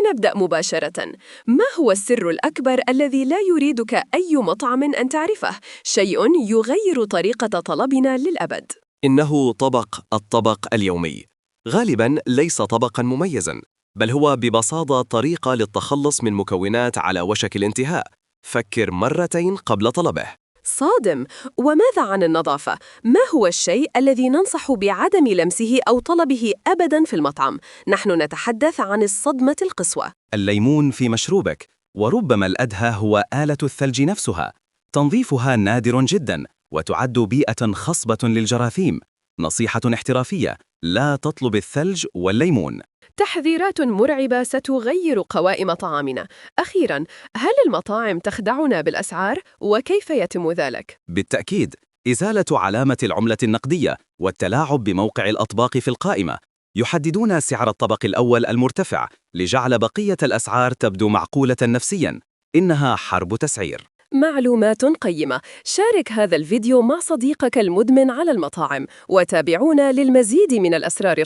لنبدأ مباشرة. ما هو السر الأكبر الذي لا يريدك أي مطعم أن تعرفه؟ شيء يغير طريقة طلبنا للأبد. إنه الطبق اليومي. غالباً ليس طبقاً مميزاً، بل هو ببساطة طريقة للتخلص من مكونات على وشك الانتهاء. فكر مرتين قبل طلبه. صادم. وماذا عن النظافة؟ ما هو الشيء الذي ننصح بعدم لمسه أو طلبه أبداً في المطعم؟ نحن نتحدث عن الصدمة القصوى. الليمون في مشروبك، وربما الأدهى هو آلة الثلج نفسها. تنظيفها نادر جدا وتعد بيئة خصبة للجراثيم. نصيحة احترافية: لا تطلب الثلج والليمون. تحذيرات مرعبة ستغير قوائم طعامنا. أخيراً، هل المطاعم تخدعنا بالأسعار؟ وكيف يتم ذلك؟ بالتأكيد، إزالة علامة العملة النقدية والتلاعب بموقع الأطباق في القائمة يحددون سعر الطبق الأول المرتفع لجعل بقية الأسعار تبدو معقولة نفسياً. إنها حرب تسعير. معلومات قيمة. شارك هذا الفيديو مع صديقك المدمن على المطاعم، وتابعونا للمزيد من الأسرار